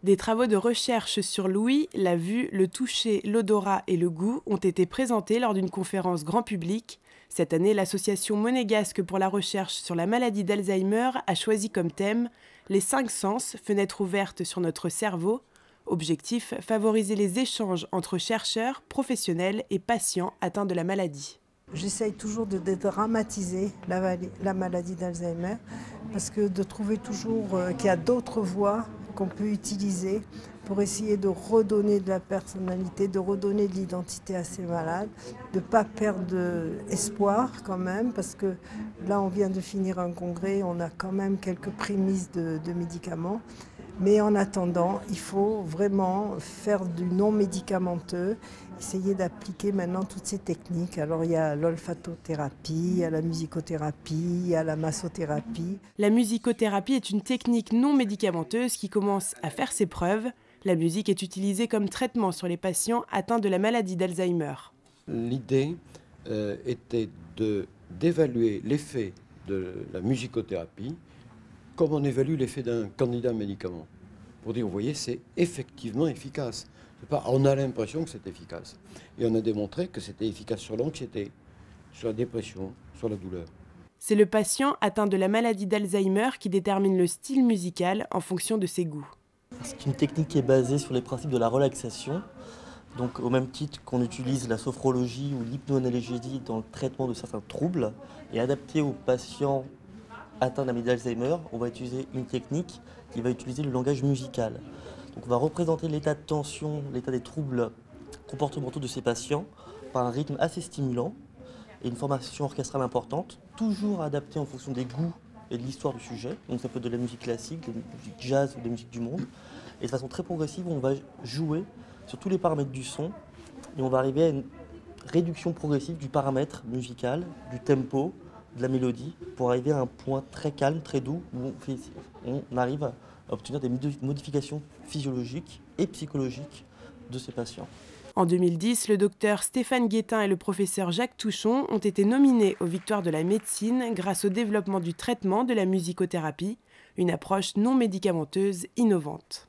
Des travaux de recherche sur l'ouïe, la vue, le toucher, l'odorat et le goût ont été présentés lors d'une conférence grand public. Cette année, l'association monégasque pour la recherche sur la maladie d'Alzheimer a choisi comme thème « Les 5 sens, fenêtres ouvertes sur notre cerveau ». Objectif, favoriser les échanges entre chercheurs, professionnels et patients atteints de la maladie. J'essaye toujours de dédramatiser la maladie d'Alzheimer parce que de trouver toujours qu'il y a d'autres voies qu'on peut utiliser pour essayer de redonner de la personnalité, de redonner de l'identité à ces malades, de ne pas perdre espoir quand même, parce que là on vient de finir un congrès, on a quand même quelques prémices de médicaments. Mais en attendant, il faut vraiment faire du non médicamenteux, essayer d'appliquer maintenant toutes ces techniques. Alors il y a l'olfatothérapie, il y a la musicothérapie, il y a la massothérapie. La musicothérapie est une technique non médicamenteuse qui commence à faire ses preuves. La musique est utilisée comme traitement sur les patients atteints de la maladie d'Alzheimer. L'idée était d'évaluer l'effet de la musicothérapie comme on évalue l'effet d'un candidat médicament. Pour dire, vous voyez, c'est effectivement efficace. Pas, on a l'impression que c'est efficace. Et on a démontré que c'était efficace sur l'anxiété, sur la dépression, sur la douleur. C'est le patient atteint de la maladie d'Alzheimer qui détermine le style musical en fonction de ses goûts. C'est une technique qui est basée sur les principes de la relaxation. Donc au même titre qu'on utilise la sophrologie ou l'hypnoanalgésie dans le traitement de certains troubles et adapté aux patients atteint de la maladie d'Alzheimer, on va utiliser une technique qui va utiliser le langage musical. Donc on va représenter l'état de tension, l'état des troubles comportementaux de ces patients par un rythme assez stimulant et une formation orchestrale importante, toujours adaptée en fonction des goûts et de l'histoire du sujet. Donc ça peut être de la musique classique, de la musique jazz ou de la musique du monde. Et de façon très progressive, on va jouer sur tous les paramètres du son et on va arriver à une réduction progressive du paramètre musical, du tempo, de la mélodie, pour arriver à un point très calme, très doux, où on arrive à obtenir des modifications physiologiques et psychologiques de ces patients. En 2010, le docteur Stéphane Guettin et le professeur Jacques Touchon ont été nominés aux Victoires de la médecine grâce au développement du traitement de la musicothérapie, une approche non médicamenteuse innovante.